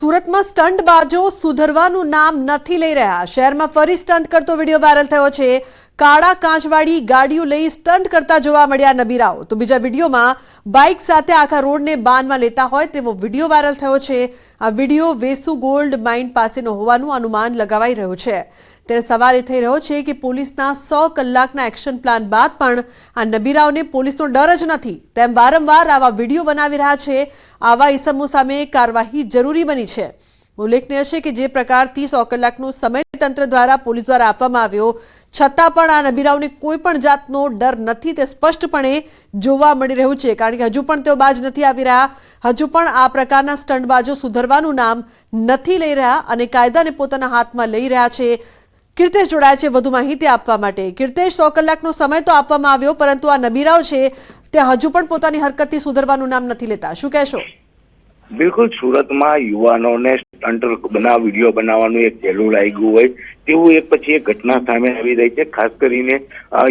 સુરતમાં સ્ટંટબાજો સુધરવાનું નામ નથી લઈ રહ્યા। શહેરમાં ફરી સ્ટંટ કરતો વિડીયો વાયરલ થયો છે। કાળા કાંચવાળી ગાડીઓ લઈ સ્ટંટ કરતા જોવા મળ્યા નબીરાઓ। તો બીજા વિડીયોમાં બાઇક સાથે આખા રોડને બાનમાં લેતા હોય તેવો વિડીયો વાયરલ થયો છે। આ વિડીયો વેસુ ગોલ્ડ માઇન પાસેનો હોવાનું અનુમાન લગાવાઈ રહ્યું છે। ત્યારે સવાલ એ થઈ રહ્યો છે કે પોલીસના 100 કલાકના એક્શન પ્લાન બાદ પણ આ નબીરાઓને પોલીસનો ડર જ નથી તેમ વારંવાર આવા વિડીયો બનાવી રહ્યા છે। આવા ઇસમો સામે કાર્યવાહી જરૂરી બની છે। ઉલ્લેખનીય છે કે જે પ્રકારથી 100 કલાકનો સમય તંત્ર દ્વારા પોલીસ દ્વારા આપવામાં આવ્યો છતાં પણ આ નબીરાઓને કોઈ પણ જાતનો ડર નથી તે સ્પષ્ટપણે જોવા મળી રહ્યું છે। કારણ કે હજુ પણ તેઓ બાજ નથી આવી રહ્યા। હજુ પણ આ પ્રકારના સ્ટંટબાજો સુધરવાનું નામ નથી લઈ રહ્યા અને કાયદાને પોતાના હાથમાં લઈ રહ્યા છે। કીર્તેશ જોડાયા છે વધુ માહિતી આપવા માટે। કીર્તેશ, 100 કલાકનો સમય તો આપવામાં આવ્યો પરંતુ આ નબીરાઓ છે તે હજુ પણ પોતાની હરકતથી સુધરવાનું નામ નથી લેતા। શું કહેશો? બિલકુલ, સુરતમાં યુવાનોને સ્ટંટ વિડીયો બનાવવાનું એક પહેલું લાગ્યું હોય તેવું એક પછી એક ઘટના સામે આવી રહી છે। ખાસ કરીને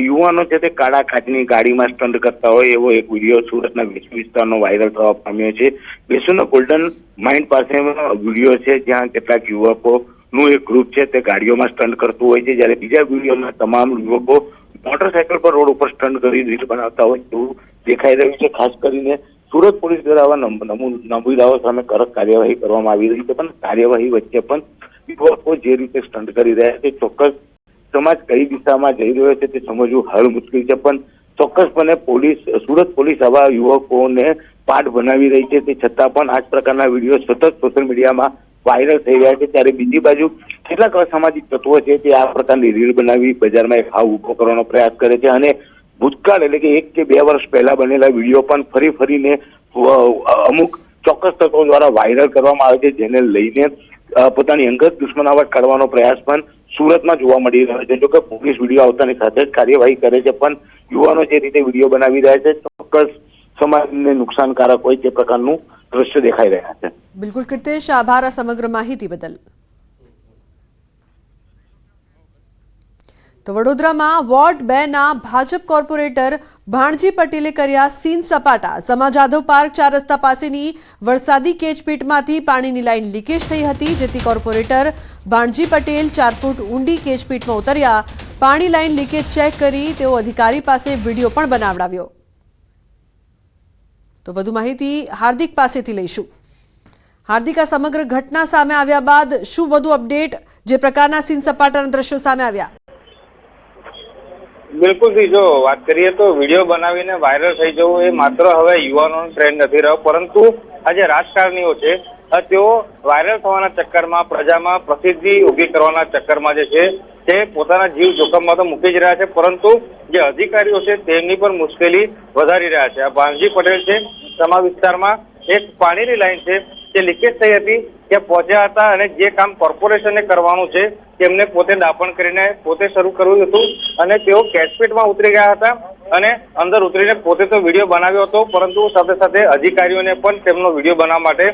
યુવાનો છે તે કાળા કાચની ગાડીમાં સ્ટંટ કરતા હોય એવો એક વિડીયો સુરતના વેસુ વિસ્તારનો વાયરલ થવા પામ્યો છે। વેસુના ગોલ્ડન માઇન પાસેનો વિડીયો છે જ્યાં કેટલાક યુવકોનું એક ગ્રુપ છે તે ગાડીઓમાં સ્ટંટ કરતું હોય છે, જ્યારે બીજા વિડીયોમાં તમામ યુવકો મોટરસાયકલ પર રોડ ઉપર સ્ટંટ કરી રીલ બનાવતા હોય તેવું દેખાઈ રહ્યું છે। ખાસ કરીને સુરત પોલીસ દ્વારા આવા નબીરાઓ સામે કડક કાર્યવાહી કરવામાં આવી રહી છે, પણ કાર્યવાહી વચ્ચે પણ યુવકો જે રીતે સ્ટંટ કરી રહ્યા છે ચોક્કસ સમાજ કઈ દિશામાં જઈ રહ્યો છે તે સમજવું હાલ મુશ્કેલ છે। પણ ચોક્કસપણે સુરત પોલીસ આવા યુવકોને પાઠ બનાવી રહી છે, તે છતાં પણ આ જ પ્રકારના વિડીયો સતત સોશિયલ મીડિયામાં વાયરલ થઈ રહ્યા છે। ત્યારે બીજી બાજુ કેટલાક અસામાજિક તત્વો છે તે આ પ્રકારની રીલ બનાવી બજારમાં એક ભાવ ઉભો કરવાનો પ્રયાસ કરે છે અને ભૂતકાળ એટલે કે 1 કે 2 વર્ષ પહેલા બનેલા વિડીયો પણ ફરીને અમુક ચોક્કસ તત્વો દ્વારા વાયરલ કરવામાં આવે છે, જેને લઈને પોતાની અંગત દુશ્મનાવટ કાઢવાનો પ્રયાસ પણ સુરતમાં જોવા મળી રહ્યો છે। જો કે પોલીસ વિડીયો આવતાની સાથે જ કાર્યવાહી કરે છે, પણ યુવાનો જે રીતે વિડીયો બનાવી રહ્યા છે ચોક્કસ સમાજને નુકસાનકારક હોય તે પ્રકારનું દ્રશ્ય દેખાઈ રહ્યા છે। બિલકુલ કીર્તેશ, આભાર આ સમગ્ર માહિતી બદલ। તો વડોદરામાં વોર્ડ 2 ના ભાજપ કોર્પોરેટર ભાણજી પટેલે કર્યા સીન સપાટા। સમા જાધવ પાર્ક 4 રસ્તા પાસેની વરસાદી કેજપીટમાંથી પાણીની લાઈન લીકેજ થઈ હતી, જેથી કોર્પોરેટર ભાણજી પટેલ 4 ફૂટ ઊંડી કેજપીટમાં ઉતર્યા। પાણી લાઈન લીકેજ ચેક કરી તેઓ અધિકારી પાસે વિડીયો પણ બનાવડાવ્યો। તો વધુ માહિતી હાર્દિક પાસેથી લઈશું। હાર્દિક, આ સમગ્ર ઘટના સામે આવ્યા બાદ શું વધુ અપડેટ, જે પ્રકારના સીન સપાટાના દ્રશ્યો સામે આવ્યા? બિલકુલ, જો વાત કરીએ તો વિડીયો બનાવીને વાયરલ થઈ જવું એ માત્ર હવે યુવાનોનો ટ્રેન્ડ નથી રહ્યો, પરંતુ આ જે રાજકારણીઓ છે તેઓ વાયરલ થવાના ચક્કરમાં, પ્રજામાં પ્રસિદ્ધિ ઉભી કરવાના ચક્કરમાં જે છે તે પોતાના જીવ જોખમમાં તો મૂકી જ રહ્યા છે, પરંતુ જે અધિકારીઓ છે તેમની પણ મુશ્કેલી વધારી રહ્યા છે। આ ભાણજી પટેલ છે સમા વિસ્તારમાં એક પાણીની લાઈન છે જે લીકેજ થઈ હતી ત્યાં પહોંચ્યા હતા અને જે કામ કોર્પોરેશને કરવાનું છે તેમને પોતે દાપણ કરીને પોતે શરૂ કર્યું હતું અને તેઓ કેશપીટમાં ઉતરી ગયા હતા અને અંદર ઉતરીને પોતે તો વિડીયો બનાવ્યો હતો, પરંતુ સાથે સાથે અધિકારીઓને પણ તેમનો વિડીયો બનાવવા માટે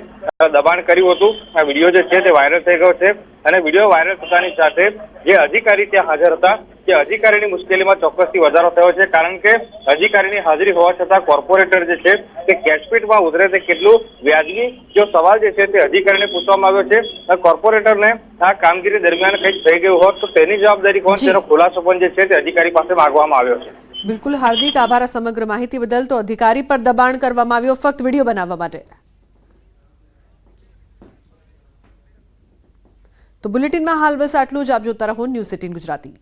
દબાણ કર્યું હતું। આ વિડીયો જે છે તે વાયરલ થઈ ગયો છે અને વિડીયો વાયરલ થતાની સાથે જે અધિકારી ત્યાં હાજર હતા તે અધિકારીની મુશ્કેલીમાં ચોક્કસથી વધારો થયો છે, કારણ કે અધિકારીની હાજરી હોવા છતાં કોર્પોરેટર જે છે તે કેશપીટમાં ઉતરે તે કેટલું વ્યાજબી, જો સવાલ જે છે તે અધિકારીને પૂછવામાં આવ્યો છે। કોર્પોરેટરને આ કામગીરી દરમિયાન કંઈક થઈ ગયું હોત તો તેની જવાબદારી કોણ, તેનો ખુલાસો પણ જે છે તે અધિકારી પાસે માંગવામાં આવ્યો છે। બિલકુલ હાર્દિક, આભાર આ સમગ્ર માહિતી બદલ। તો અધિકારી પર દબાણ કરવામાં આવ્યો ફક્ત વિડીયો બનાવવા માટે। તો બુલેટિનમાં હાલ બસ આટલું જ। આપ જોતા રહો ન્યૂઝ 18 ગુજરાતી।